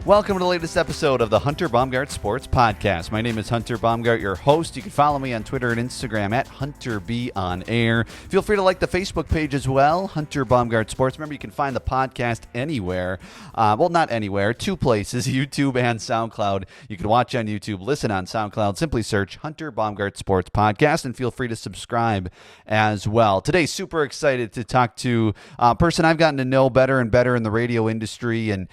Welcome to the latest episode of the Hunter Baumgardt Sports Podcast. My name is Hunter Baumgardt, your host. You can follow me on Twitter and Instagram at HunterBOnAir. Feel free to like the Facebook page as well, Hunter Baumgardt Sports. Remember, you can find the podcast anywhere. Well, not anywhere, two places, YouTube and SoundCloud. You can watch on YouTube, listen on SoundCloud. Simply search Hunter Baumgardt Sports Podcast and feel free to subscribe as well. Today, super excited to talk to a person I've gotten to know better and better in the radio industry, and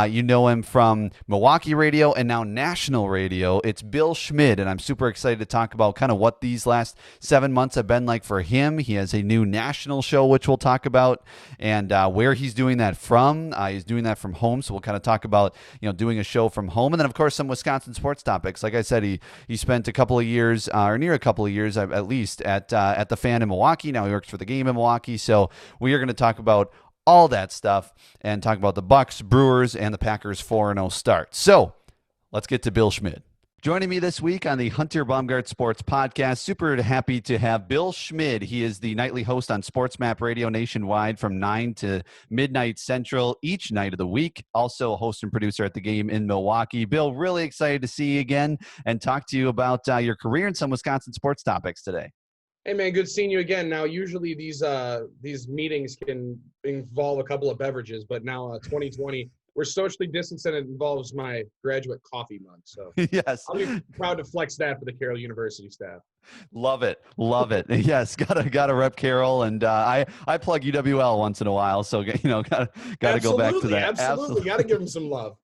you know him from Milwaukee radio and now national radio. It's Bill Schmid, and I'm super excited to talk about kind of what these last 7 months have been like for him. He has a new national show, which we'll talk about, and where he's doing that from. He's doing that from home, so we'll kind of talk about doing a show from home, and then of course some Wisconsin sports topics. Like I said, he spent a couple of years, or near a couple of years at least, at the Fan in Milwaukee. Now he works for the Game in Milwaukee, so we are going to talk about all that stuff and talk about the Bucks, Brewers, and the Packers 4-0 start. So let's get to Bill Schmid. Joining me this week on the Hunter Baumgardt Sports Podcast, super happy to have Bill Schmid. He is the nightly host on SportsMap Radio nationwide from 9 to midnight Central each night of the week. Also a host and producer at the Game in Milwaukee. Bill, really excited to see you again and talk to you about your career and some Wisconsin sports topics today. Hey man, good seeing you again. Now, usually these meetings can involve a couple of beverages, but now 2020, we're socially distanced and it involves my graduate coffee mug. So yes, I'll be proud to flex that for the Carroll University staff. Love it. Yes, gotta rep Carroll, and I plug UWL once in a while, so gotta go back to that. Absolutely, gotta give them some love.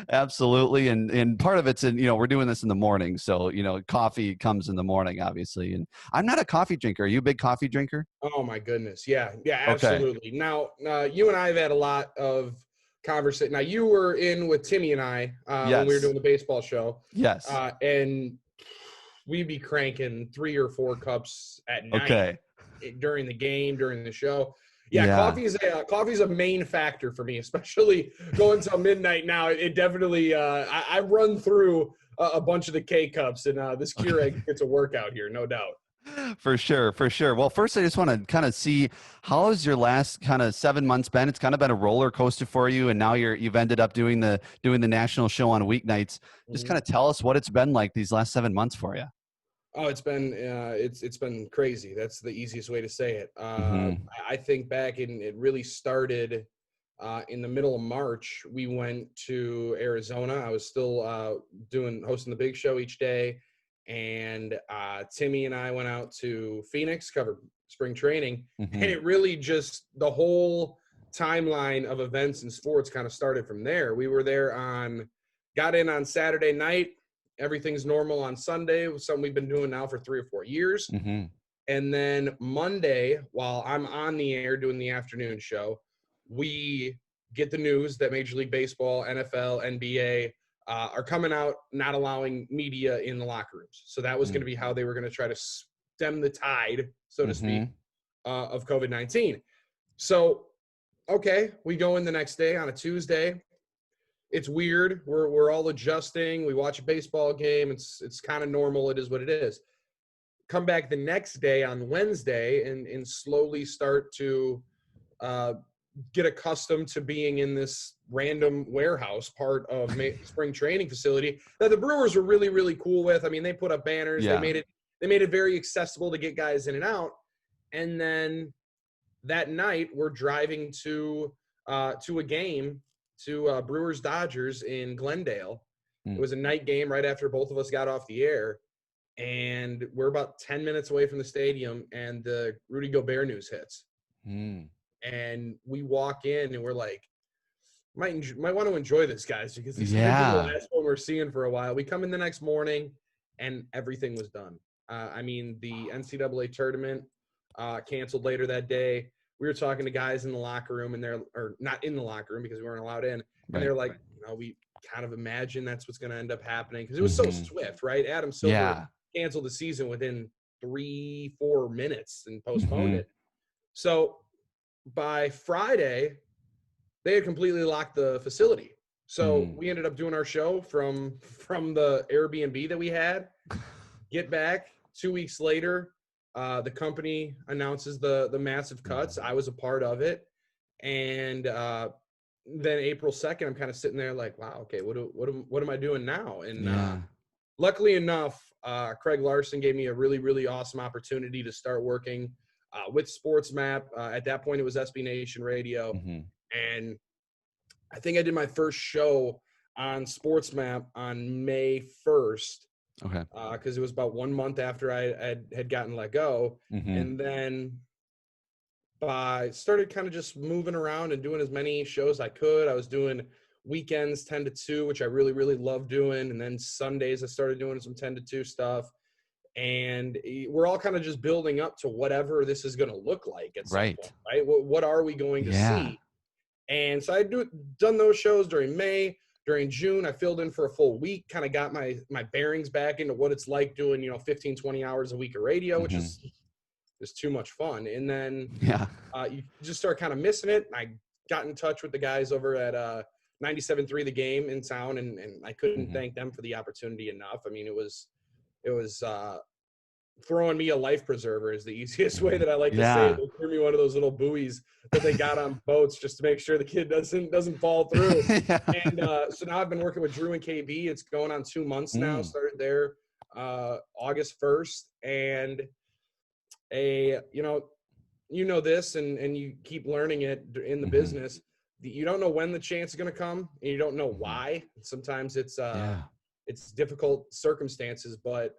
Absolutely, and part of it's we're doing this in the morning, so coffee comes in the morning, obviously. And I'm not a coffee drinker. Are you a big coffee drinker? Oh my goodness, yeah, absolutely. Okay. Now, you and I have had a lot of conversation. Now, you were in with Timmy and I yes. when we were doing the baseball show. Yes, and we'd be cranking 3 or 4 cups at night during the game, during the show. Yeah. Coffee's a main factor for me, especially going till midnight now. It definitely I run through a bunch of the K cups, and this Keurig gets a workout here, no doubt. For sure. Well, first I just want to kind of see, how has your last kind of 7 months been? It's kind of been a roller coaster for you, and now you've ended up doing the national show on weeknights. Just kind of tell us what it's been like these last 7 months for you. Oh, it's been it's been crazy. That's the easiest way to say it. I think back, and it really started in the middle of March. We went to Arizona. I was still hosting the big show each day, and Timmy and I went out to Phoenix, covered spring training, and it really just, the whole timeline of events and sports kind of started from there. We were there got in on Saturday night. Everything's normal on Sunday. It was something we've been doing now for 3 or 4 years. And then Monday, while I'm on the air doing the afternoon show, we get the news that Major League Baseball, NFL, NBA are coming out, not allowing media in the locker rooms. So that was going to be how they were going to try to stem the tide, so to speak, of COVID-19. So, we go in the next day on a Tuesday. It's weird. We're all adjusting. We watch a baseball game. It's kind of normal. It is what it is. Come back the next day on Wednesday and slowly start to get accustomed to being in this random warehouse part of spring training facility that the Brewers were really, really cool with. I mean, they put up banners. Yeah. They made it very accessible to get guys in and out. And then that night, we're driving to a game, to Brewers Dodgers in Glendale. It was a night game right after both of us got off the air, and we're about 10 minutes away from the stadium, and the Rudy Gobert news hits. And we walk in, and we're like, might want to enjoy this, guys, because this is the last one we're seeing for a while. We come in the next morning, and everything was done. The NCAA tournament canceled later that day. We were talking to guys in the locker room, and or not in the locker room because we weren't allowed in. And they're like, we kind of imagine that's what's going to end up happening because it was so swift, right? Adam Silver canceled the season within 3-4 minutes and postponed it. So by Friday, they had completely locked the facility. So we ended up doing our show from the Airbnb that we had. Get back 2 weeks later. The company announces the massive cuts. I was a part of it. And then April 2nd, I'm kind of sitting there like, wow, okay, what am I doing now? And Yeah. luckily enough, Craig Larson gave me a really, really awesome opportunity to start working with SportsMap. At that point, it was SB Nation Radio. Mm-hmm. And I think I did my first show on SportsMap on May 1st. Okay. Because it was about 1 month after I had gotten let go. Mm-hmm. And then I started kind of just moving around and doing as many shows I could. I was doing weekends 10 to 2, which I really, really love doing. And then Sundays, I started doing some 10 to 2 stuff. And we're all kind of just building up to whatever this is going to look like at some point, right? What are we going to see? And so I done those shows during May. During June, I filled in for a full week, kind of got my bearings back into what it's like doing, 15, 20 hours a week of radio, which is too much fun. And then you just start kind of missing it. I got in touch with the guys over at 97.3 The Game in town, and I couldn't thank them for the opportunity enough. I mean, it was throwing me a life preserver is the easiest way that I like to say it. They threw me one of those little buoys that they got on boats just to make sure the kid doesn't fall through. And so now I've been working with Drew and KB. It's going on 2 months now. Started there August 1st. And this and you keep learning it in the business. You don't know when the chance is going to come, and you don't know why. Sometimes it's difficult circumstances, but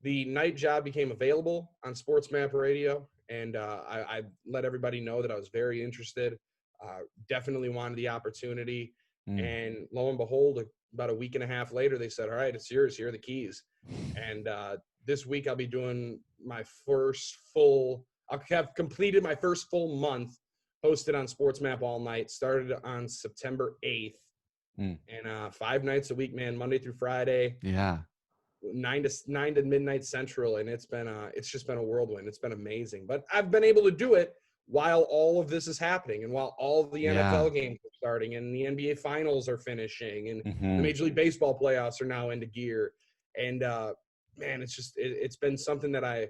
the night job became available on SportsMap Radio, and I let everybody know that I was very interested, definitely wanted the opportunity. And lo and behold, about a week and a half later, they said, all right, it's yours. Here are the keys. And this week I'll be doing my I'll have completed my first full month hosted on SportsMap all night. Started on September 8th. And 5 nights a week, man, Monday through Friday. 9 to midnight Central, and it's just been a whirlwind. It's been amazing, but I've been able to do it while all of this is happening, and while all of the NFL games are starting, and the NBA finals are finishing, and the Major League Baseball playoffs are now into gear. And man, it's been something that I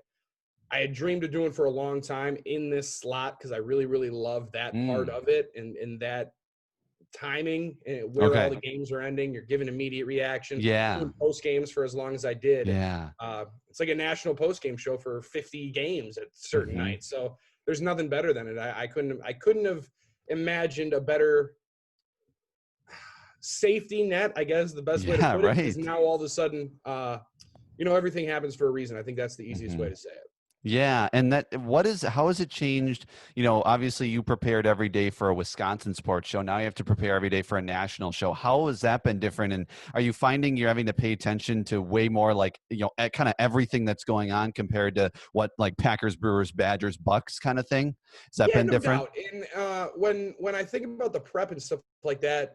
had dreamed of doing for a long time in this slot, because I really, really love that part of it, and that timing where all the games are ending. You're giving immediate reaction. Doing post games for as long as I did. It's like a national post game show for 50 games at certain nights. So there's nothing better than it. I couldn't have imagined a better safety net, I guess the best way to put it, is now all of a sudden everything happens for a reason. I think that's the easiest way to say it. Yeah. And how has it changed? Obviously you prepared every day for a Wisconsin sports show. Now you have to prepare every day for a national show. How has that been different? And are you finding you're having to pay attention to way more kind of everything that's going on compared to what like Packers, Brewers, Badgers, Bucks kind of thing? Has that been different? Doubt. And when I think about the prep and stuff like that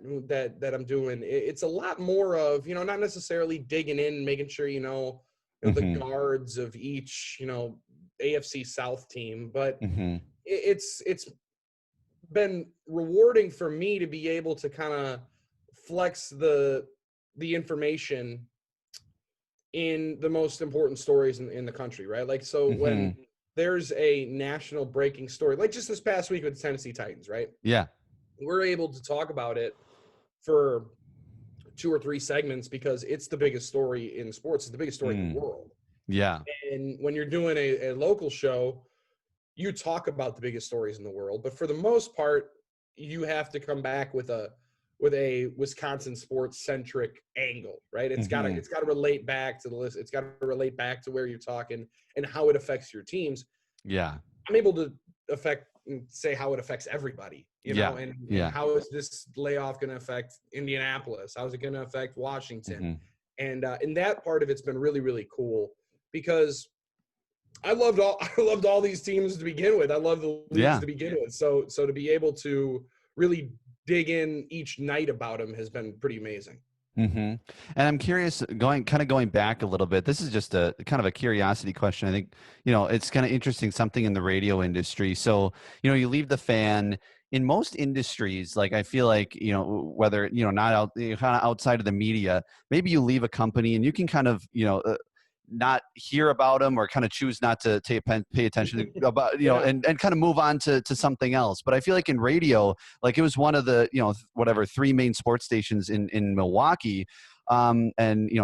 I'm doing, it's a lot more of, not necessarily digging in, making sure, the guards of each, AFC South team, but it's been rewarding for me to be able to kind of flex the information in the most important stories in the country, right? Like, so when there's a national breaking story, like just this past week with the Tennessee Titans, right? Yeah. We're able to talk about it for 2 or 3 segments because it's the biggest story in sports. It's the biggest story in the world. Yeah. And when you're doing a local show, you talk about the biggest stories in the world, but for the most part, you have to come back with a Wisconsin sports centric angle, right? It's got to relate back to the list. It's got to relate back to where you're talking and how it affects your teams. Yeah. I'm able to say how it affects everybody, and how is this layoff going to affect Indianapolis? How is it going to affect Washington? And that part of it's been really, really cool, because I loved all these teams to begin with. I love the leagues to begin with. So to be able to really dig in each night about them has been pretty amazing. And I'm curious, going back a little bit, this is just a kind of a curiosity question. I think, it's kind of interesting, something in the radio industry. So, you leave the fan. In most industries, like I feel like, whether, not out, kind of outside of the media, maybe you leave a company and you can kind of, not hear about them or kind of choose not to pay attention about, and kind of move on to something else. But I feel like in radio, like it was one of the, whatever, 3 main sports stations in Milwaukee, and,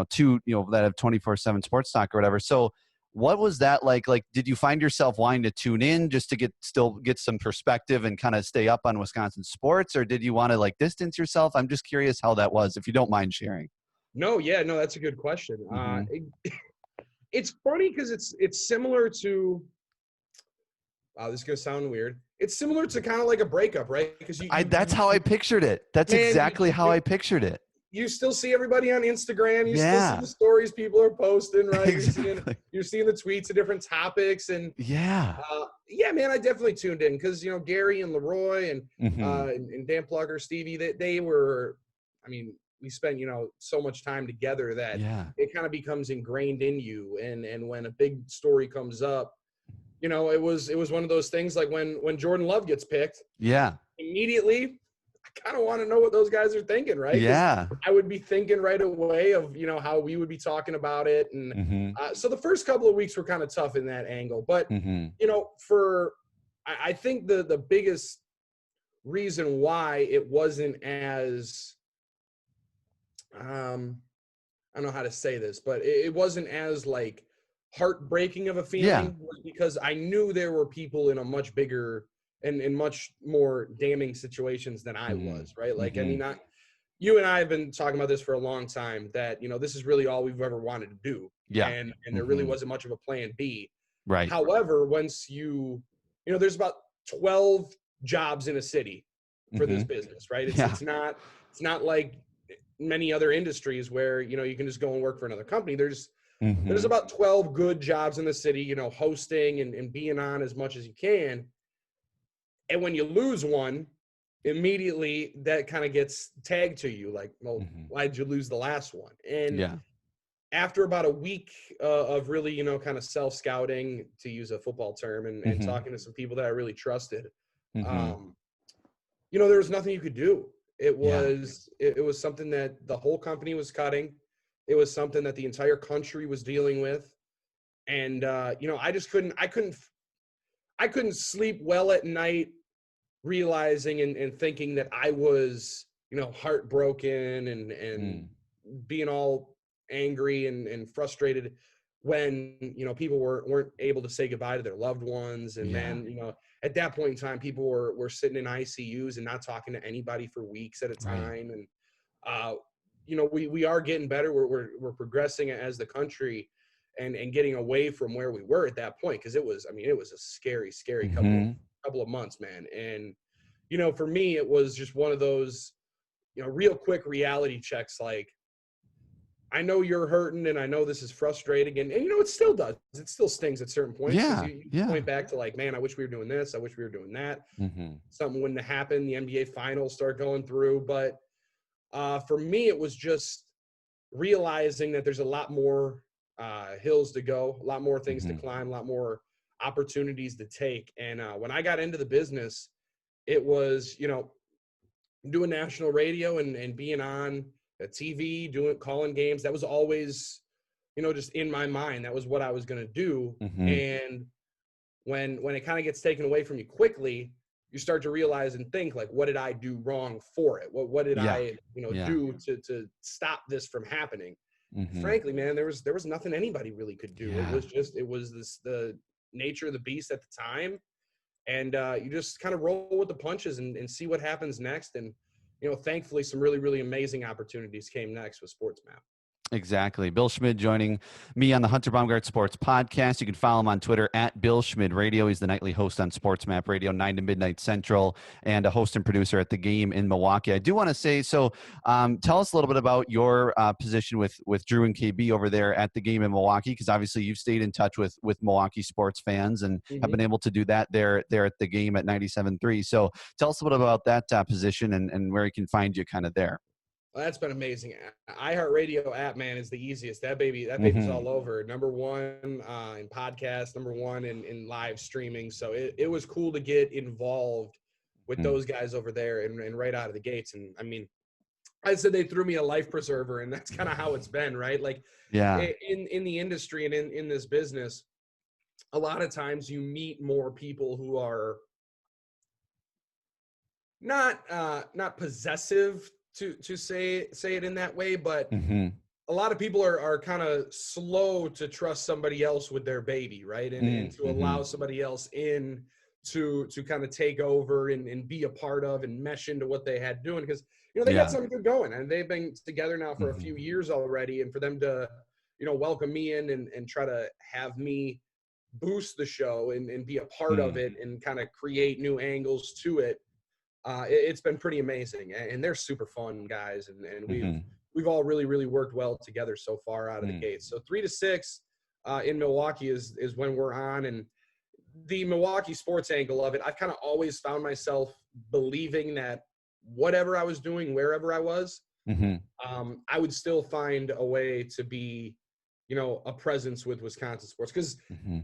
two, that have 24/7 sports talk or whatever. So what was that like? Like, did you find yourself wanting to tune in just to still get some perspective and kind of stay up on Wisconsin sports, or did you want to like distance yourself? I'm just curious how that was, if you don't mind sharing. No, that's a good question. It's funny because it's similar to. Wow, this is gonna sound weird. It's similar to kind of like a breakup, right? Because that's how I pictured it. That's exactly how I pictured it. You still see everybody on Instagram. You still see the stories people are posting, right? Exactly. You're seeing the tweets of different topics, and man, I definitely tuned in because Gary and Leroy and and Dan Plugger, Stevie, they were. I mean, we spent so much time together that it kind of becomes ingrained in you. And when a big story comes up, it was one of those things like when Jordan Love gets picked. Yeah. Immediately, I kind of want to know what those guys are thinking, right? Yeah. I would be thinking right away of, how we would be talking about it. And so the first couple of weeks were kind of tough in that angle. But, I think the biggest reason why it wasn't as, I don't know how to say this, but it wasn't as like heartbreaking of a feeling was because I knew there were people in a much bigger and in much more damning situations than I was, right? Like, I mean, you and I have been talking about this for a long time that, this is really all we've ever wanted to do. Yeah. And there really wasn't much of a plan B. Right. However, once there's about 12 jobs in a city for this business, right? It's not like many other industries where, you can just go and work for another company. There's about 12 good jobs in the city, hosting and being on as much as you can. And when you lose one, immediately that kind of gets tagged to you like, well, why'd you lose the last one? And after about a week of really, kind of self-scouting, to use a football term, and talking to some people that I really trusted, there was nothing you could do. It was something that the whole company was cutting. It was something that the entire country was dealing with. And, I just I couldn't sleep well at night realizing and thinking that I was, heartbroken and being all angry and frustrated when, people weren't able to say goodbye to their loved ones. And then, at that point in time, people were sitting in ICUs and not talking to anybody for weeks at a time. And, we are getting better. We're progressing as the country and getting away from where we were at that point. Cause it was a scary couple of months, man. And, for me, it was just one of those, real quick reality checks. Like, I know you're hurting and I know this is frustrating and it still does. It still stings at certain points. You point back to like, man, I wish we were doing this. I wish we were doing that. Something wouldn't have happened. The NBA finals start going through. But for me, it was just realizing that there's a lot more hills to go, a lot more things to climb, a lot more opportunities to take. And when I got into the business, it was, doing national radio and being on TV, calling games. That was always, just in my mind. That was what I was going to do. And when it kind of gets taken away from you quickly, you start to realize and think like, what did I do wrong for it? What did I, do to stop this from happening? Frankly, man, there was nothing anybody really could do. It was the nature of the beast at the time. And you just kind of roll with the punches and see what happens next. And, thankfully some really, really amazing opportunities came next with SportsMap. Exactly. Bill Schmid joining me on the Hunter Baumgardt Sports Podcast. You can follow him on Twitter at Bill Schmid Radio. He's the nightly host on SportsMap Radio, 9 to midnight Central, and a host and producer at The Game in Milwaukee. I do want to say, tell us a little bit about your position with Drew and KB over there at The Game in Milwaukee, because obviously you've stayed in touch with Milwaukee sports fans and have been able to do that there at The Game at 97.3. So tell us a little bit about that position and where he can find you kind of there. Well, that's been amazing. iHeartRadio app, man, is the easiest. That baby's all over. Number one in podcasts, number one in live streaming. So it was cool to get involved with those guys over there and right out of the gates. And I mean, I said they threw me a life preserver, and that's kind of how it's been, right? Like Yeah. in the industry and in this business, a lot of times you meet more people who are not possessive to say it in that way, but Mm-hmm. a lot of people are kind of slow to trust somebody else with their baby, right? And to Mm-hmm. allow somebody else in to kind of take over and be a part of and mesh into what they had doing. Because, they got Yeah. something good going, and they've been together now for a Mm-hmm. few years already. And for them to, welcome me in and try to have me boost the show and be a part of it and kind of create new angles to it. It's been pretty amazing, and they're super fun guys, and Mm-hmm. we've all really, really worked well together so far out of the gate. So 3 to 6 in Milwaukee is when we're on, and the Milwaukee sports angle of it, I've kind of always found myself believing that whatever I was doing, wherever I was, Mm-hmm. I would still find a way to be, a presence with Wisconsin sports, because Mm-hmm.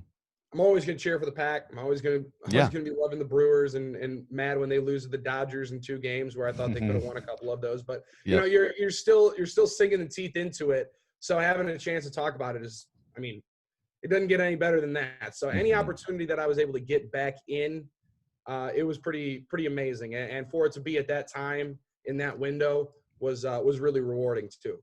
I'm always going to cheer for the Pack. I'm always going Yeah. to be loving the Brewers and mad when they lose to the Dodgers in 2 games where I thought they could have won a couple of those. But Yep. you're still sinking the teeth into it. So having a chance to talk about it is, it doesn't get any better than that. So any opportunity that I was able to get back in, it was pretty amazing. And for it to be at that time in that window was really rewarding too.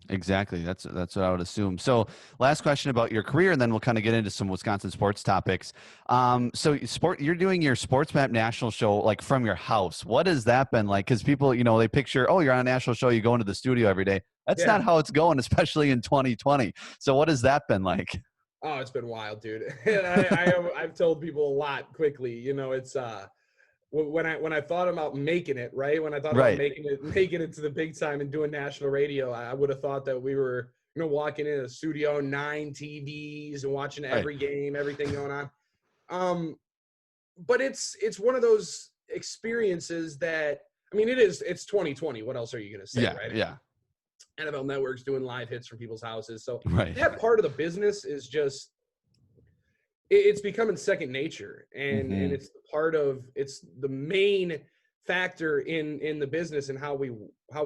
Exactly. That's what I would assume. So, last question about your career, and then we'll kind of get into some Wisconsin sports topics. So you're doing your SportsMap national show like from your house. What has that been like? Because people, they picture, oh, you're on a national show, you go into the studio every day. That's not how it's going, especially in 2020. So, what has that been like? Oh, it's been wild, dude. I've told people a lot quickly. It's when I thought about making it, right? When I thought about Right. making it to the big time and doing national radio, I would have thought that we were, walking in a studio, 9 TVs and watching every game, everything going on. But it's one of those experiences that, it's 2020. What else are you going to say, right? Yeah. NFL Network's doing live hits from people's houses. So Right. that part of the business is just, it's becoming second nature, and it's it's the main factor in the business and how we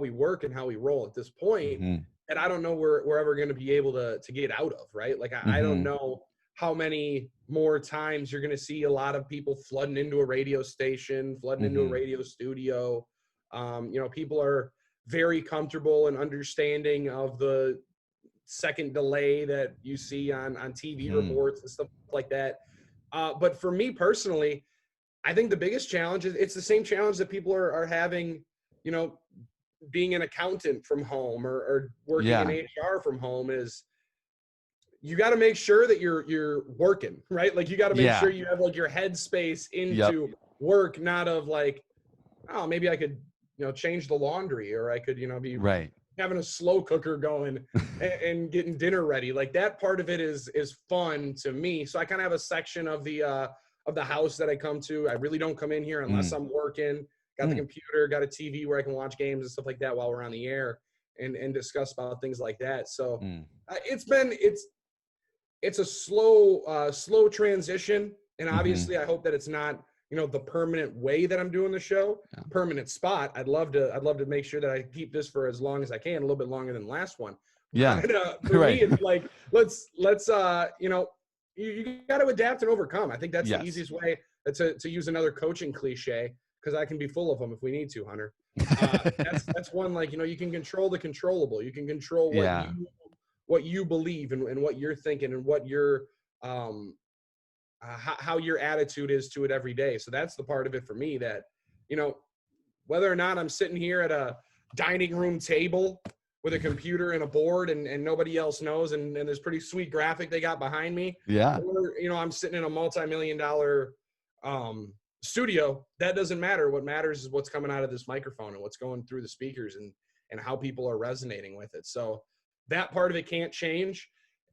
work and how we roll at this point. And I don't know we're ever going to be able to get out of, right? Like I don't know how many more times you're going to see a lot of people flooding into a radio station, flooding into a radio studio. People are very comfortable and understanding of the second delay that you see on TV reports and stuff like that. But for me personally, I think the biggest challenge is it's the same challenge that people are having, being an accountant from home or working in HR from home, is you got to make sure that you're working, right? Like you got to make sure you have like your headspace into work, not of like, oh, maybe I could, change the laundry, or I could, be having a slow cooker going and getting dinner ready. Like that part of it is fun to me. So I kind of have a section of the house that I come to. I really don't come in here unless I'm working. Got the computer, got a TV where I can watch games and stuff like that while we're on the air and discuss about things like that. So it's a slow transition. And obviously I hope that it's not, the permanent way that I'm doing the show, permanent spot. I'd love to make sure that I keep this for as long as I can, a little bit longer than the last one. Yeah. But, for me, it's like, let's you got to adapt and overcome. I think that's the easiest way to use another coaching cliche, because I can be full of them if we need to, Hunter. That's one, like, you can control the controllable. You can control what you believe and what you're thinking and what your how your attitude is to it every day. So that's the part of it for me that, whether or not I'm sitting here at a dining room table with a computer and a board and nobody else knows, and there's pretty sweet graphic they got behind me. Yeah. Or, I'm sitting in a multi-million-dollar studio. That doesn't matter. What matters is what's coming out of this microphone and what's going through the speakers and how people are resonating with it. So that part of it can't change.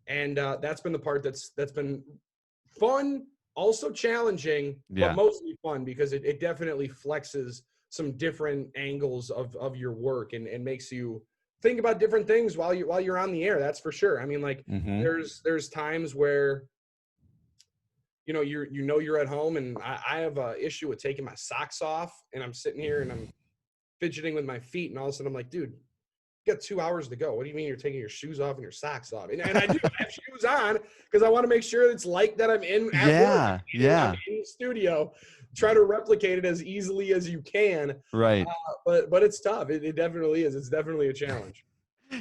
And that's been the part that's been fun, also challenging, but mostly fun, because it definitely flexes some different angles of your work and makes you think about different things while you're on the air. That's for sure. There's times where you're at home, and I have a issue with taking my socks off, and I'm sitting here and I'm fidgeting with my feet, and all of a sudden I'm like, dude, you got 2 hours to go. What do you mean you're taking your shoes off and your socks off? And I do have shoes on because I want to make sure it's like that I'm in at work. I'm in the studio. Try to replicate it as easily as you can. Right. But it's tough. It definitely is. It's definitely a challenge.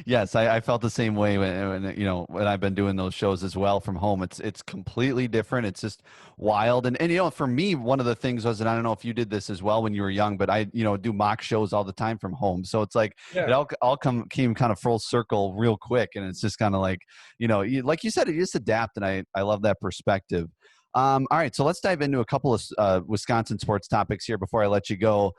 Yes, I felt the same way when I've been doing those shows as well from home. It's completely different. It's just wild. And for me, one of the things was, and I don't know if you did this as well when you were young, but I do mock shows all the time from home. So it's like it all came kind of full circle real quick, and it's just kind of like like you said, you just adapt, and I love that perspective. All right, so let's dive into a couple of Wisconsin sports topics here before I let you go.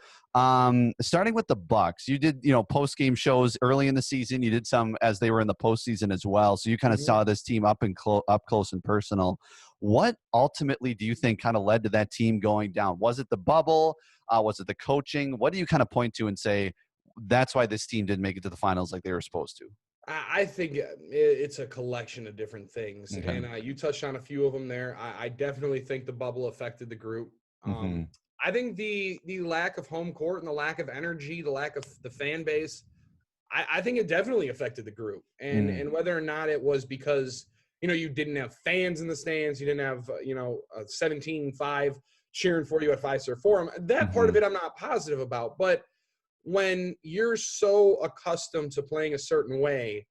Starting with the Bucks, you did post-game shows early in the season. You did some as they were in the postseason as well, so you kind of saw this team up close and personal. What ultimately do you think kind of led to that team going down? Was it the bubble? Was it the coaching? What do you kind of point to and say that's why this team didn't make it to the finals like they were supposed to? I think it's a collection of different things, and you touched on a few of them there. I definitely think the bubble affected the group. I think the lack of home court and the lack of energy, the lack of the fan base, I think it definitely affected the group. And whether or not it was because you didn't have fans in the stands, you didn't have a 17-5 cheering for you at Five Star Forum. That part of it I'm not positive about, but when you're so accustomed to playing a certain way,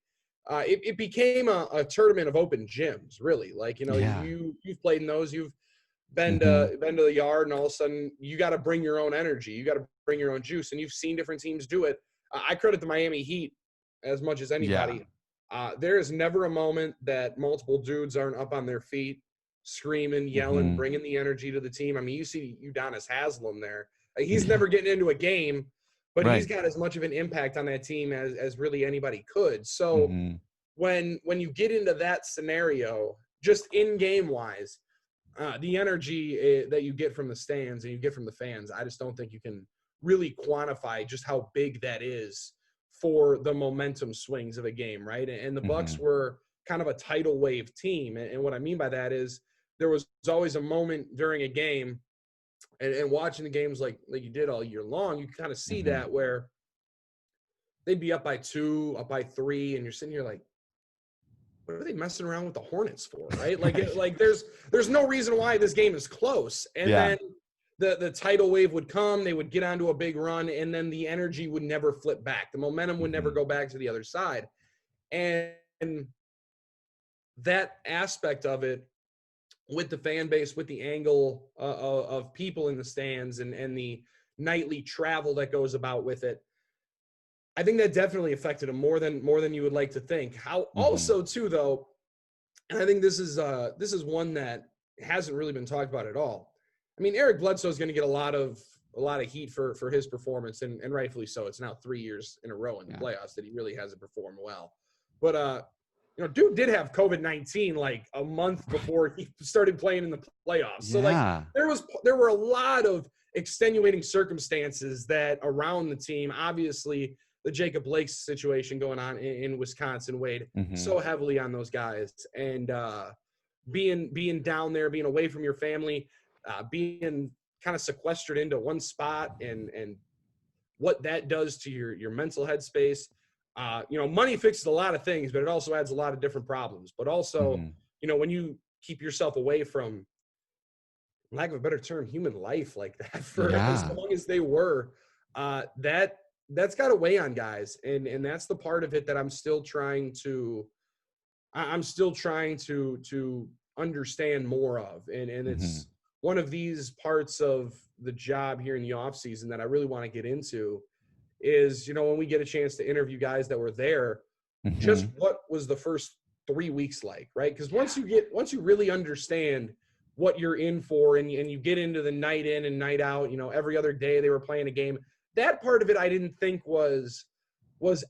it became a tournament of open gyms, really. Like, you've played in those, you've been to the yard, and all of a sudden you got to bring your own energy. You got to bring your own juice, and you've seen different teams do it. I credit the Miami Heat as much as anybody. There is never a moment that multiple dudes aren't up on their feet, screaming, yelling, bringing the energy to the team. I mean, you see Udonis Haslem there. He's never getting into a game, but he's got as much of an impact on that team as really anybody could. So when you get into that scenario, just in-game wise, the energy that you get from the stands and you get from the fans, I just don't think you can really quantify just how big that is for the momentum swings of a game, right? And the Bucks were kind of a tidal wave team. And what I mean by that is there was always a moment during a game, and watching the games like you did all year long, you kind of see that where they'd be up by 2, up by 3, and you're sitting here like, what are they messing around with the Hornets for, right? Like there's no reason why this game is close. And then the tidal wave would come, they would get onto a big run, and then the energy would never flip back. The momentum would never go back to the other side. And that aspect of it, with the fan base, with the angle of people in the stands and the nightly travel that goes about with it, I think that definitely affected him more than you would like to think. How also too though, and I think this is one that hasn't really been talked about at all. I mean, Eric Bledsoe is going to get a lot of heat for his performance, and rightfully so. It's now 3 years in a row in the playoffs that he really hasn't performed well. But dude did have COVID-19 like a month before he started playing in the playoffs. So like there were a lot of extenuating circumstances that around the team. Obviously, the Jacob Blake situation going on in Wisconsin weighed so heavily on those guys, and being down there, being away from your family, being kind of sequestered into one spot, and what that does to your mental headspace. Money fixes a lot of things, but it also adds a lot of different problems. But also, when you keep yourself away from, lack of a better term, human life like that for as long as they were, that's got to weigh on guys. And that's the part of it that I'm still trying to understand more of. And it's one of these parts of the job here in the off season that I really want to get into is, when we get a chance to interview guys that were there, just what was the first 3 weeks like, right? Because once you really understand what you're in for, and you get into the night in and night out, every other day they were playing a game, that part of it I didn't think was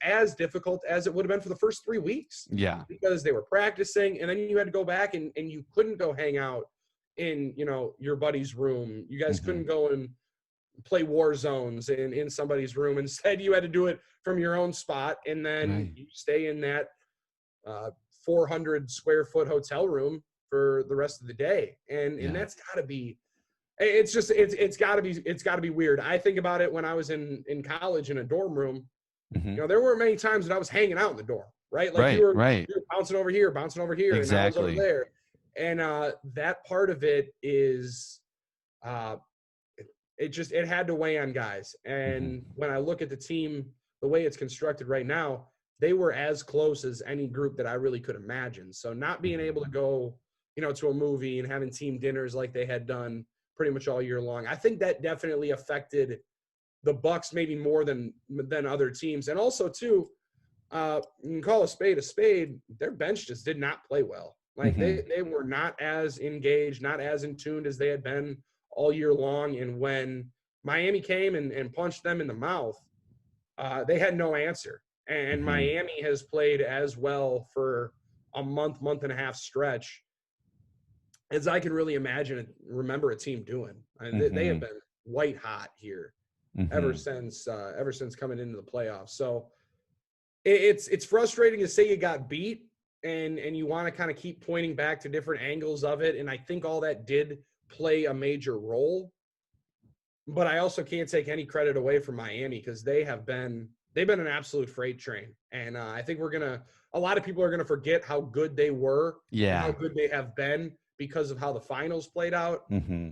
as difficult as it would have been for the first 3 weeks. Yeah. Because they were practicing, and then you had to go back and you couldn't go hang out in, your buddy's room. You guys couldn't go and play war zones in somebody's room. Instead, you had to do it from your own spot, and then you stay in that 400 square foot hotel room for the rest of the day. And that's gotta be It's got to be weird. I think about it when I was in college in a dorm room. Mm-hmm. You know, there weren't many times that I was hanging out in the dorm, right? Like you were bouncing over here, exactly. and I was over there. And that part of it is, it had to weigh on guys. And when I look at the team, the way it's constructed right now, they were as close as any group that I really could imagine. So not being able to go, you know, to a movie and having team dinners like they had done pretty much all year long, I think that definitely affected the Bucks maybe more than other teams. And also too, you can call a spade. Their bench just did not play well. Like they were not as engaged, not as in tuned as they had been all year long. And when Miami came and punched them in the mouth, they had no answer. And Miami has played as well for a month and a half stretch as I can really imagine and remember a team doing. I mean, they have been white hot here ever since coming into the playoffs. So it's frustrating to say you got beat and you want to kind of keep pointing back to different angles of it. And I think all that did play a major role, but I also can't take any credit away from Miami because they've been an absolute freight train. And I think a lot of people are going to forget how good they were, and how good they have been because of how the finals played out.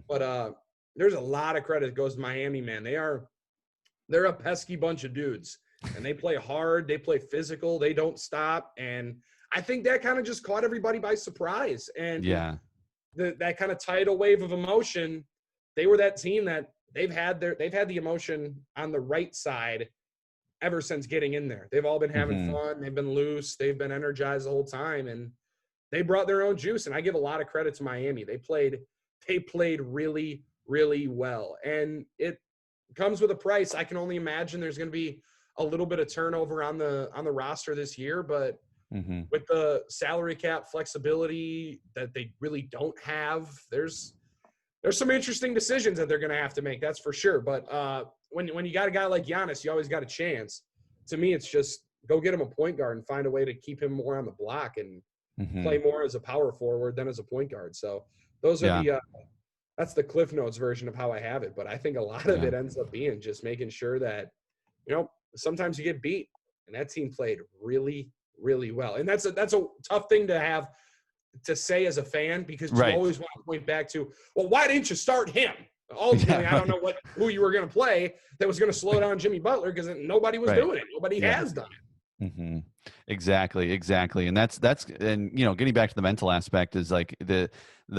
But there's a lot of credit that goes to Miami, man. They're a pesky bunch of dudes, and they play hard. They play physical. They don't stop. And I think that kind of just caught everybody by surprise. And that kind of tidal wave of emotion, they were that team that they've had the emotion on the right side ever since getting in there. They've all been having fun. They've been loose. They've been energized the whole time, and they brought their own juice. And I give a lot of credit to Miami. They played really, really well, and it comes with a price. I can only imagine there's going to be a little bit of turnover on the roster this year, but with the salary cap flexibility that they really don't have, there's some interesting decisions that they're going to have to make. That's for sure. But when you got a guy like Giannis, you always got a chance. To me, it's just go get him a point guard and find a way to keep him more on the block and play more as a power forward than as a point guard. So those are that's the Cliff Notes version of how I have it. But I think a lot of it ends up being just making sure that, you know, sometimes you get beat, and that team played really, really well. And that's a tough thing to have to say as a fan, because you always want to point back to, well, why didn't you start him? Ultimately, I don't know who you were going to play that was going to slow down Jimmy Butler, because nobody was doing it. Nobody has done it. Exactly. And that's and you know, getting back to the mental aspect is like the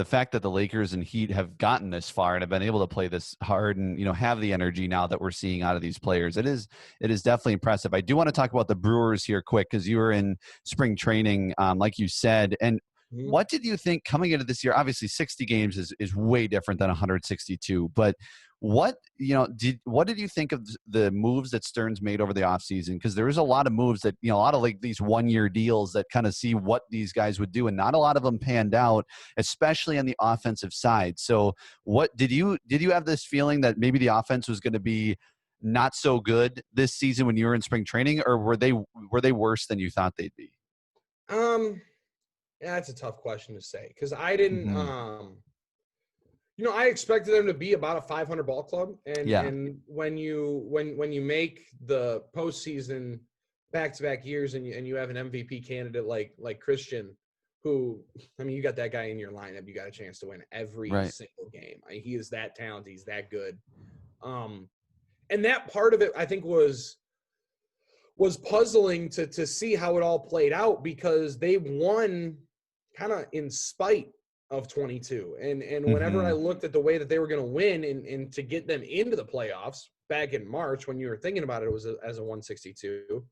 fact that the Lakers and Heat have gotten this far and have been able to play this hard and, you know, have the energy now that we're seeing out of these players. It is definitely impressive. I do want to talk about the Brewers here quick, because you were in spring training, like you said, and what did you think coming into this year? Obviously 60 games is way different than 162, but what did you think of the moves that Stearns made over the offseason? Because there was a lot of moves that, you know, a lot of like these 1-year deals that kind of see what these guys would do, and not a lot of them panned out, especially on the offensive side. So what did you have this feeling that maybe the offense was going to be not so good this season when you were in spring training, or were they worse than you thought they'd be? Yeah, that's a tough question to say, because I didn't you know, I expected them to be about a 500 ball club, and when you make the postseason back-to-back years and you have an MVP candidate like Christian, who, I mean, you got that guy in your lineup, you got a chance to win every single game. I mean, he is that talented, he's that good. And that part of it, I think, was puzzling to see how it all played out, because they won kind of in spite of 22. And whenever I looked at the way that they were going to win and to get them into the playoffs back in March, when you were thinking about it, was as a 162, you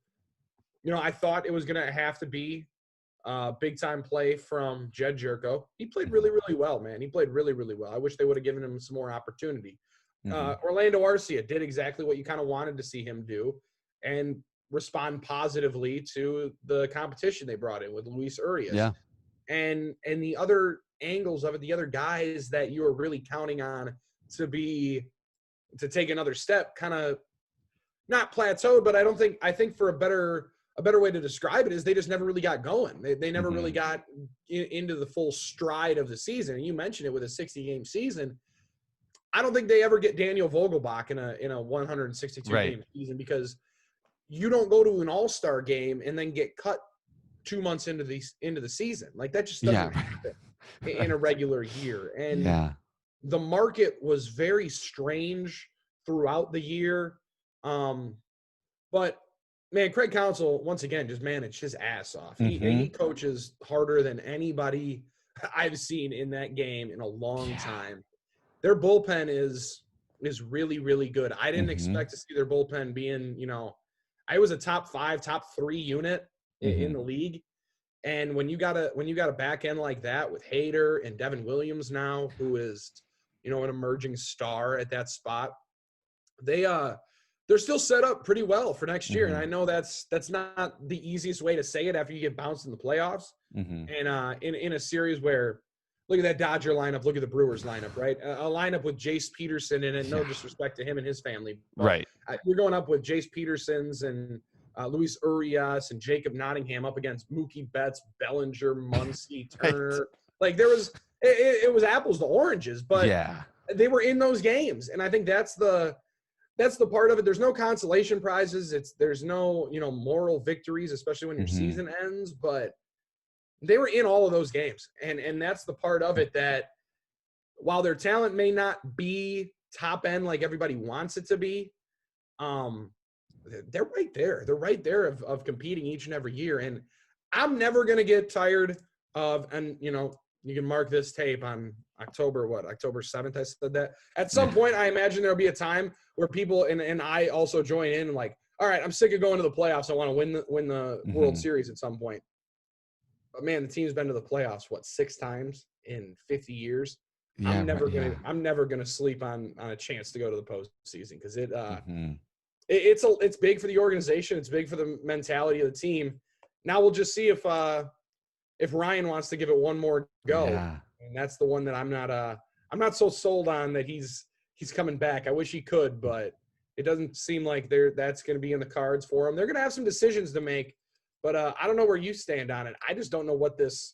know, I thought it was going to have to be big time play from Jed Jerko. He played really, really well, man. He played really, really well. I wish they would have given him some more opportunity. Orlando Arcia did exactly what you kind of wanted to see him do, and respond positively to the competition they brought in with Luis Urias. Yeah. And the other angles of it, the other guys that you were really counting on to take another step, kind of not plateaued, but I think for a better way to describe it is they just never really got going. They never really got into the full stride of the season. And you mentioned it with a 60-game season. I don't think they ever get Daniel Vogelbach in a 162 game season, because you don't go to an all-star game and then get cut 2 months into the season. Like, that just doesn't happen in a regular year. And the market was very strange throughout the year. But man, Craig Counsell, once again, just managed his ass off. He coaches harder than anybody I've seen in that game in a long time. Their bullpen is really, really good. I didn't expect to see their bullpen being, I was a top 5, top 3 unit in the league. And when you got a back end like that with Hader and Devin Williams now, who is, an emerging star at that spot, they're still set up pretty well for next year. And I know that's not the easiest way to say it after you get bounced in the playoffs. And in a series where, look at that Dodger lineup, look at the Brewers lineup, right? A lineup with Jace Peterson in it, no disrespect to him and his family. But you're going up with Jace Petersons and Luis Urias and Jacob Nottingham up against Mookie Betts, Bellinger, Muncy, Turner. Like, there was it was apples to oranges, but they were in those games. And I think that's the part of it. There's no consolation prizes. There's no, moral victories, especially when your season ends, but they were in all of those games. And that's the part of it that, while their talent may not be top end like everybody wants it to be, they're right there. They're right there of competing each and every year. And I'm never going to get tired of, and you can mark this tape on October 7th. I said that. At some point, I imagine there'll be a time where people, and I also join in, and like, all right, I'm sick of going to the playoffs. I want to win the World Series at some point. But man, the team's been to the playoffs, 6 times in 50 years. I'm never gonna sleep on a chance to go to the postseason, because it's big for the organization. It's big for the mentality of the team. Now we'll just see if Ryan wants to give it one more go. And that's the one that I'm not so sold on, that he's coming back. I wish he could, but it doesn't seem like that's going to be in the cards for him. They're going to have some decisions to make, but I don't know where you stand on it. I just don't know what this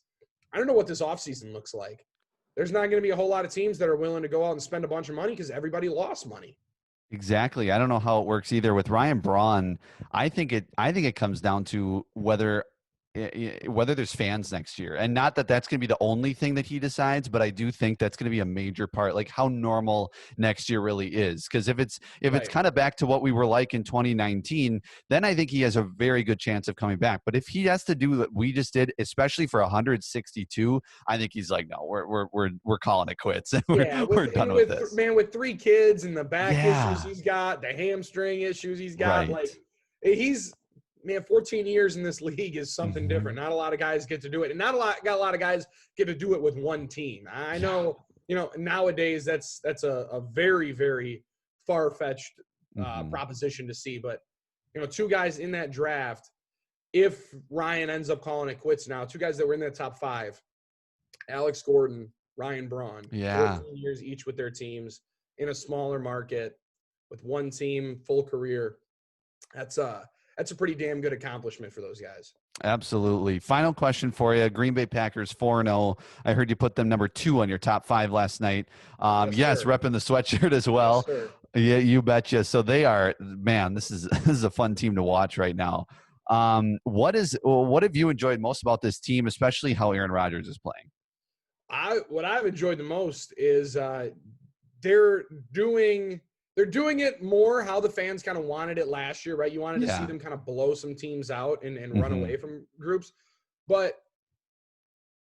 offseason looks like. There's not going to be a whole lot of teams that are willing to go out and spend a bunch of money, because everybody lost money. Exactly. I don't know how it works either with Ryan Braun. I think it comes down to whether there's fans next year, and not that that's going to be the only thing that he decides, but I do think that's going to be a major part, like how normal next year really is. Because if it's kind of back to what we were like in 2019, then I think he has a very good chance of coming back. But if he has to do what we just did, especially for 162, I think he's like, no, we're calling it quits. we're done with this. Man, with 3 kids and the back issues he's got, the hamstring issues he's got, he's. Man, 14 years in this league is something different. Not a lot of guys get to do it. And not a lot of guys get to do it with one team. I know, nowadays that's a very, very far-fetched proposition to see. But, 2 guys in that draft, if Ryan ends up calling it quits now, 2 guys that were in that top 5, Alex Gordon, Ryan Braun, 14 years each with their teams in a smaller market with one team, full career. That's a pretty damn good accomplishment for those guys. Absolutely. Final question for you. Green Bay Packers 4-0. I heard you put them number 2 on your top 5 last night. Yes, repping the sweatshirt as well. Yes, yeah, you betcha. So they are, man, this is a fun team to watch right now. What have you enjoyed most about this team, especially how Aaron Rodgers is playing? What I've enjoyed the most is they're doing it more how the fans kind of wanted it last year, right? You wanted to see them kind of blow some teams out and run away from groups. But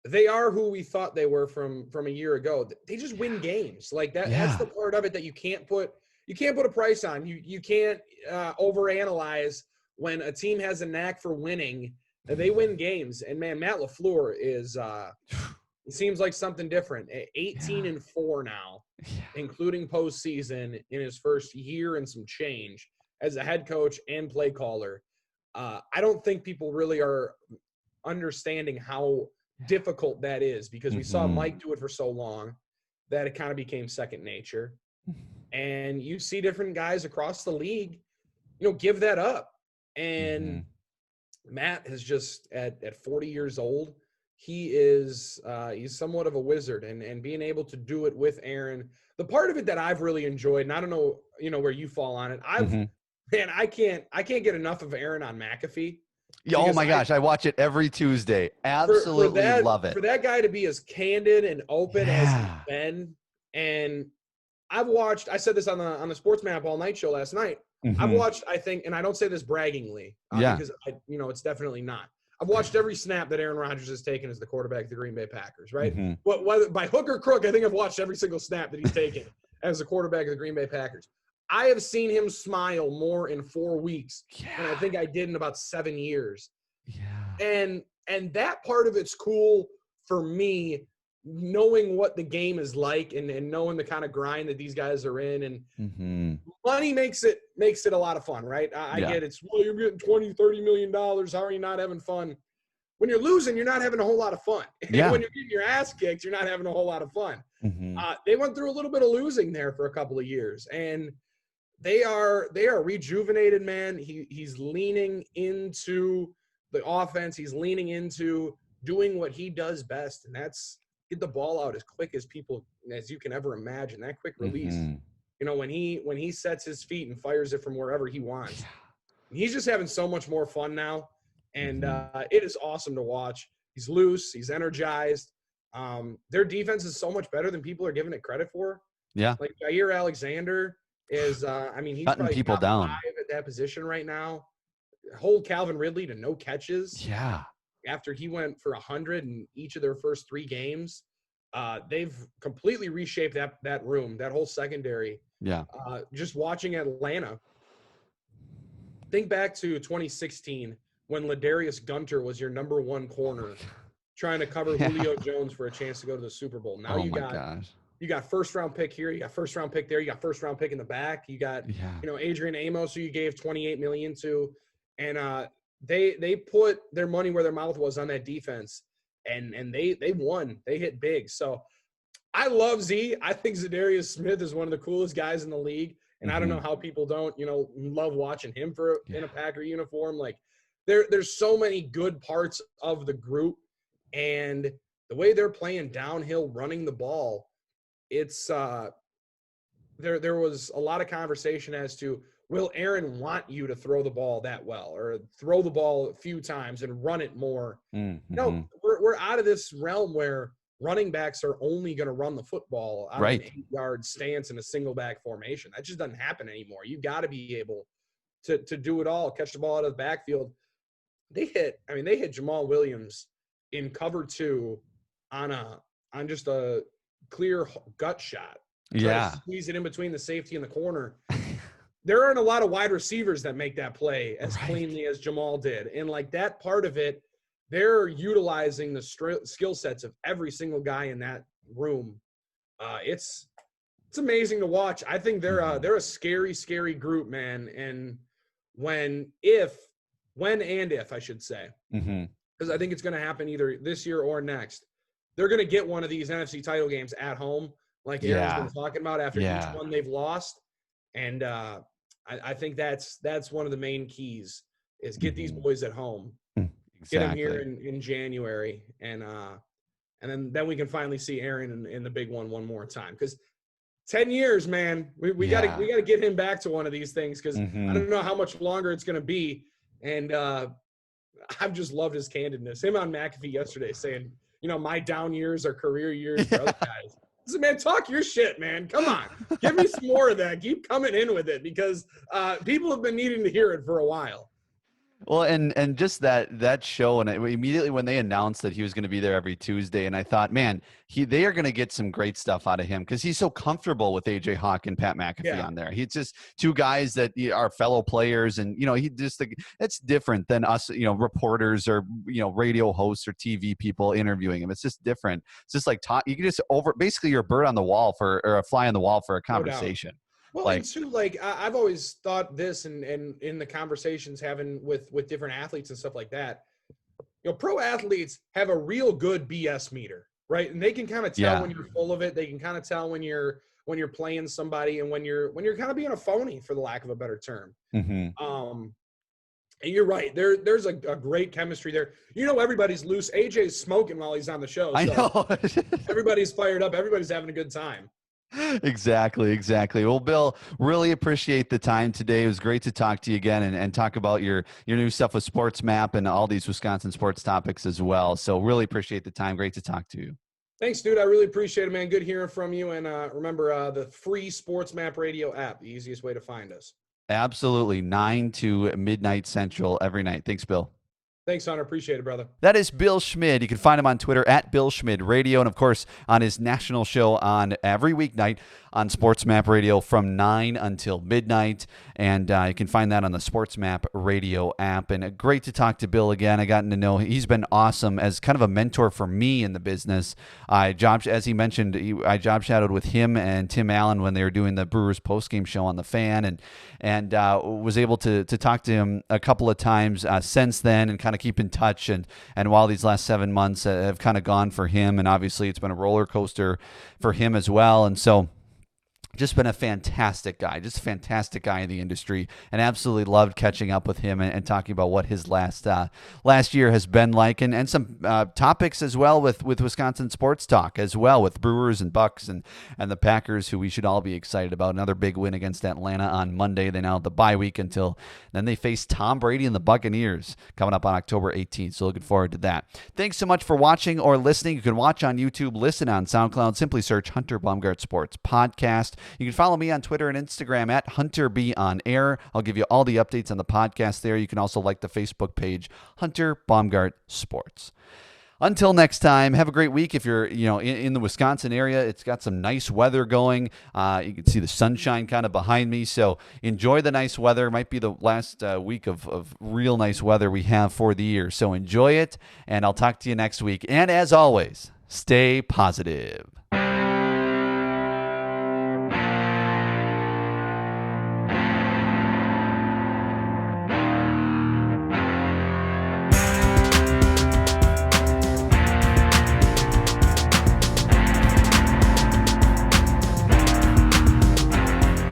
they are who we thought they were from a year ago. They just win games. Like that. That's the part of it that you can't put a price on. You can't overanalyze when a team has a knack for winning. They win games. And man, Matt LaFleur is it seems like something different. 18-4 now, including postseason in his first year and some change as a head coach and play caller. I don't think people really are understanding how difficult that is, because we saw Mike do it for so long that it kind of became second nature. And you see different guys across the league, give that up. And Matt has just at 40 years old he's somewhat of a wizard, and being able to do it with Aaron. The part of it that I've really enjoyed, and I don't know, where you fall on it. Man, I can't get enough of Aaron on McAfee. Yeah, oh my gosh, I watch it every Tuesday. Absolutely love it. For that guy to be as candid and open as he's been, and I said this on the SportsMap All Night show last night. I've watched, I think, and I don't say this braggingly, because it's definitely not. I've watched every snap that Aaron Rodgers has taken as the quarterback of the Green Bay Packers, right? Whether by hook or crook, I think I've watched every single snap that he's taken as the quarterback of the Green Bay Packers. I have seen him smile more in 4 weeks than I think I did in about 7 years. Yeah. And that part of it's cool for me, knowing what the game is like and knowing the kind of grind that these guys are in, and money makes it a lot of fun, right? I get it's, well, you're getting $20-30 million. How are you not having fun? When you're losing, you're not having a whole lot of fun. Yeah. When you're getting your ass kicked, you're not having a whole lot of fun. They went through a little bit of losing there for a couple of years, and they are rejuvenated, man. He's leaning into the offense. He's leaning into doing what he does best, and that's get the ball out as quick as you can ever imagine. That quick release. When he sets his feet and fires it from wherever he wants. He's just having so much more fun now, and it is awesome to watch. He's loose. He's energized. Their defense is so much better than people are giving it credit for. Yeah. Like Jair Alexander is, he's cutting probably people down 5 at that position right now. Hold Calvin Ridley to no catches. Yeah. After he went for 100 in each of their first 3 games, they've completely reshaped that room, that whole secondary. Yeah. Just watching Atlanta. Think back to 2016 when Ladarius Gunter was your number 1 corner, trying to cover Julio Jones for a chance to go to the Super Bowl. Now you got first-round pick here, you got first-round pick there, you got first-round pick in the back, you got Adrian Amos, who you gave $28 million to, and they put their money where their mouth was on that defense, and they won. They hit big. So I love Z. I think Zadarius Smith is one of the coolest guys in the league, and I don't know how people don't love watching him in a Packer uniform. Like there's so many good parts of the group, and the way they're playing downhill, running the ball. It's there was a lot of conversation as to, will Aaron want you to throw the ball that well, or throw the ball a few times and run it more? No, we're out of this realm where running backs are only going to run the football out of an 8-yard stance in a single back formation. That just doesn't happen anymore. You got to be able to do it all, catch the ball out of the backfield. They hit Jamal Williams in cover 2 on just a clear gut shot. Yeah. Squeeze it in between the safety and the corner. There aren't a lot of wide receivers that make that play as cleanly as Jamal did. And like that part of it, they're utilizing the skill sets of every single guy in that room. It's amazing to watch. I think they're a scary, scary group, man. And when and if I should say, because I think it's going to happen either this year or next, they're going to get one of these NFC title games at home, like Aaron's been talking about, after each one they've lost. And I think that's one of the main keys is get these boys at home, get them here in January, and then we can finally see Aaron in the big one more time. Because 10 years, man, we got to get him back to one of these things, because I don't know how much longer it's going to be. And I've just loved his candidness. Him on McAfee yesterday saying, my down years are career years for other guys. I said, man, talk your shit, man. Come on. Give me some more of that. Keep coming in with it, because people have been needing to hear it for a while. Well, and just that show, and immediately when they announced that he was going to be there every Tuesday, and I thought, man, they are going to get some great stuff out of him, because he's so comfortable with AJ Hawk and Pat McAfee on there. He's just 2 guys that are fellow players, and he just it's different than us, reporters or radio hosts or TV people interviewing him. It's just different. It's just like you can just basically you're a bird on the wall or a fly on the wall for a conversation. Well, and too, I've always thought this, and in the conversations having with different athletes and stuff like that, pro athletes have a real good BS meter, right? And they can kind of tell when you're full of it. They can kind of tell when you're playing somebody, and when you're kind of being a phony, for the lack of a better term. And you're right. There's a great chemistry there. Everybody's loose. AJ's smoking while he's on the show. So I know. everybody's fired up. Everybody's having a good time. Exactly. Well, Bill, really appreciate the time today. It was great to talk to you again and talk about your new stuff with SportsMap and all these Wisconsin sports topics as well. So really appreciate the time. Great to talk to you. Thanks, dude. I really appreciate it, man. Good hearing from you. And remember the free SportsMap Radio app, the easiest way to find us. Absolutely. 9 to midnight Central every night. Thanks, Bill. Thanks, Hunter. Appreciate it, brother. That is Bill Schmid. You can find him on Twitter at Bill Schmid Radio, and of course on his national show on every weeknight on SportsMap Radio from 9 until midnight. And you can find that on the SportsMap Radio app. And great to talk to Bill again. I gotten to know he's been awesome as kind of a mentor for me in the business. As he mentioned, I job shadowed with him and Tim Allen when they were doing the Brewers postgame show on the Fan, and was able to talk to him a couple of times since then and kind of keep in touch. And while these last 7 months have kind of gone for him, and obviously it's been a roller coaster for him as well. And so just been a fantastic guy in the industry, and absolutely loved catching up with him and talking about what his last year has been like, and some topics as well with Wisconsin sports talk as well, with Brewers and Bucks and the Packers, who we should all be excited about. Another big win against Atlanta on Monday. They now have the bye week until then. They face Tom Brady and the Buccaneers coming up on October 18th. So looking forward to that. Thanks so much for watching or listening. You can watch on YouTube, listen on SoundCloud. Simply search Hunter Baumgardt Sports Podcast. You can follow me on Twitter and Instagram at HunterBOnAir. I'll give you all the updates on the podcast there. You can also like the Facebook page, Hunter Baumgardt Sports. Until next time, have a great week. If you're in the Wisconsin area, it's got some nice weather going. You can see the sunshine kind of behind me, so enjoy the nice weather. It might be the last week of real nice weather we have for the year, so enjoy it, and I'll talk to you next week. And as always, stay positive.